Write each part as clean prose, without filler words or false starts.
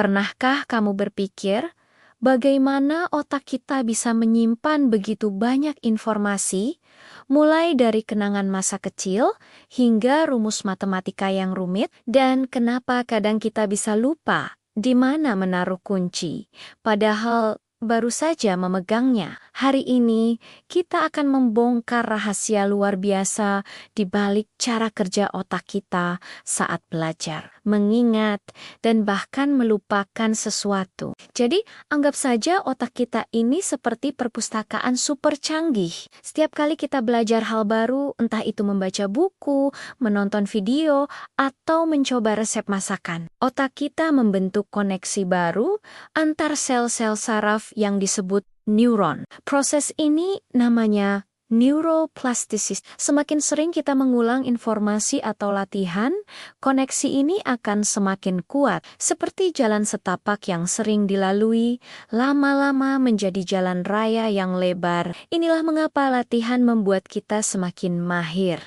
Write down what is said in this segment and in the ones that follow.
Pernahkah kamu berpikir, bagaimana otak kita bisa menyimpan begitu banyak informasi, mulai dari kenangan masa kecil hingga rumus matematika yang rumit, dan kenapa kadang kita bisa lupa di mana menaruh kunci, padahal baru saja memegangnya? Hari ini, kita akan membongkar rahasia luar biasa di balik cara kerja otak kita saat belajar, mengingat, dan bahkan melupakan sesuatu. Jadi, anggap saja otak kita ini seperti perpustakaan super canggih. Setiap kali kita belajar hal baru, entah itu membaca buku, menonton video, atau mencoba resep masakan, otak kita membentuk koneksi baru antar sel-sel saraf yang disebut neuron. Proses ini namanya neuroplasticity. Semakin sering kita mengulang informasi atau latihan, koneksi ini akan semakin kuat, seperti jalan setapak yang sering dilalui, lama-lama menjadi jalan raya yang lebar. Inilah mengapa latihan membuat kita semakin mahir.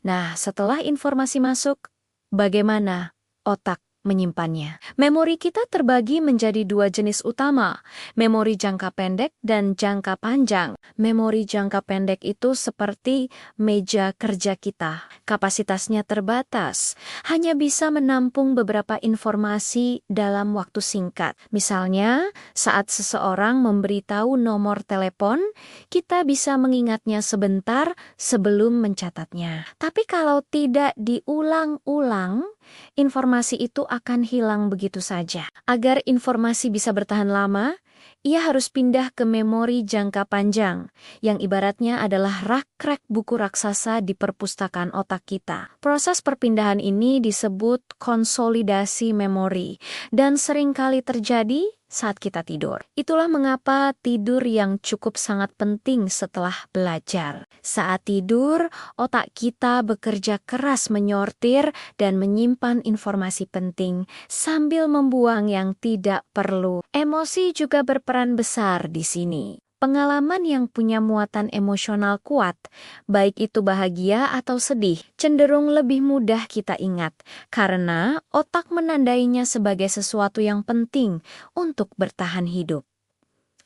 Nah, setelah informasi masuk, bagaimana otak menyimpannya? Memori kita terbagi menjadi dua jenis utama, memori jangka pendek dan jangka panjang. Memori jangka pendek itu seperti meja kerja kita. Kapasitasnya terbatas, hanya bisa menampung beberapa informasi dalam waktu singkat. Misalnya, saat seseorang memberitahu nomor telepon, kita bisa mengingatnya sebentar sebelum mencatatnya. Tapi kalau tidak diulang-ulang, informasi itu akan hilang begitu saja. Agar informasi bisa bertahan lama, ia harus pindah ke memori jangka panjang, yang ibaratnya adalah rak-rak buku raksasa di perpustakaan otak kita. Proses perpindahan ini disebut konsolidasi memori, dan seringkali terjadi saat kita tidur. Itulah mengapa tidur yang cukup sangat penting setelah belajar. Saat tidur, otak kita bekerja keras menyortir dan menyimpan informasi penting sambil membuang yang tidak perlu. Emosi juga berperan besar di sini. Pengalaman yang punya muatan emosional kuat, baik itu bahagia atau sedih, cenderung lebih mudah kita ingat karena otak menandainya sebagai sesuatu yang penting untuk bertahan hidup.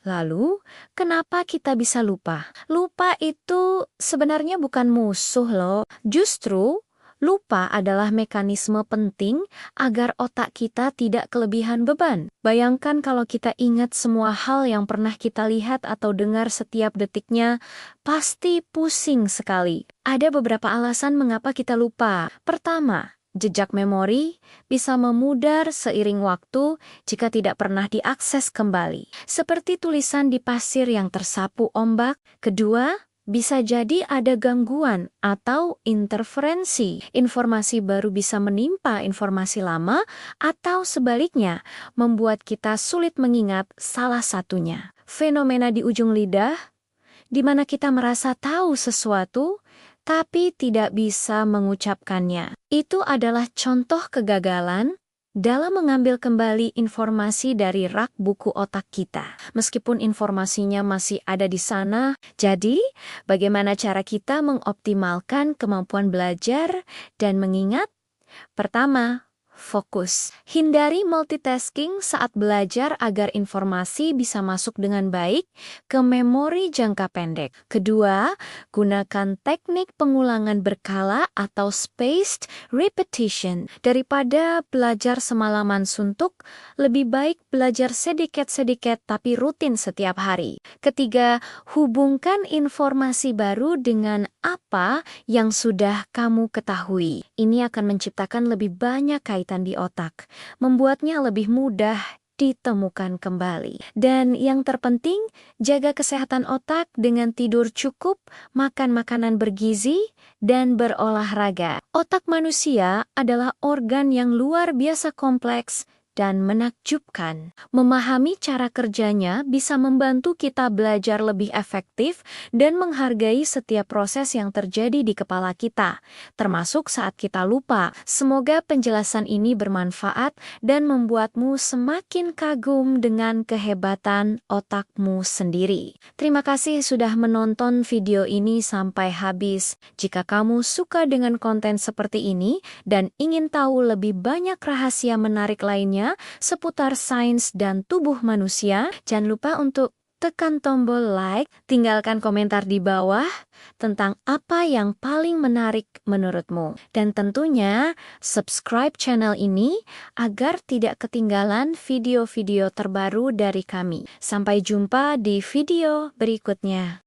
Lalu, kenapa kita bisa lupa? Lupa itu sebenarnya bukan musuh loh. Justru, lupa adalah mekanisme penting agar otak kita tidak kelebihan beban. Bayangkan kalau kita ingat semua hal yang pernah kita lihat atau dengar setiap detiknya, pasti pusing sekali. Ada beberapa alasan mengapa kita lupa. Pertama, jejak memori bisa memudar seiring waktu jika tidak pernah diakses kembali. Seperti tulisan di pasir yang tersapu ombak. Kedua, bisa jadi ada gangguan atau interferensi. Informasi baru bisa menimpa informasi lama atau sebaliknya, membuat kita sulit mengingat salah satunya. Fenomena di ujung lidah, di mana kita merasa tahu sesuatu, tapi tidak bisa mengucapkannya. Itu adalah contoh kegagalan dalam mengambil kembali informasi dari rak buku otak kita. Meskipun informasinya masih ada di sana, jadi bagaimana cara kita mengoptimalkan kemampuan belajar dan mengingat? Pertama, fokus. Hindari multitasking saat belajar agar informasi bisa masuk dengan baik ke memori jangka pendek. Kedua, gunakan teknik pengulangan berkala atau spaced repetition. Daripada belajar semalaman suntuk, lebih baik belajar sedikit-sedikit tapi rutin setiap hari. Ketiga, hubungkan informasi baru dengan apa yang sudah kamu ketahui. Ini akan menciptakan lebih banyak kaitan di otak, membuatnya lebih mudah ditemukan kembali. Dan yang terpenting, jaga kesehatan otak dengan tidur cukup, makan makanan bergizi, dan berolahraga. Otak manusia adalah organ yang luar biasa kompleks dan menakjubkan. Memahami cara kerjanya bisa membantu kita belajar lebih efektif dan menghargai setiap proses yang terjadi di kepala kita, termasuk saat kita lupa. Semoga penjelasan ini bermanfaat dan membuatmu semakin kagum dengan kehebatan otakmu sendiri. Terima kasih sudah menonton video ini sampai habis. Jika kamu suka dengan konten seperti ini dan ingin tahu lebih banyak rahasia menarik lainnya, lainnya seputar sains dan tubuh manusia. Jangan lupa untuk tekan tombol like, tinggalkan komentar di bawah tentang apa yang paling menarik menurutmu. Dan tentunya subscribe channel ini agar tidak ketinggalan video-video terbaru dari kami. Sampai jumpa di video berikutnya.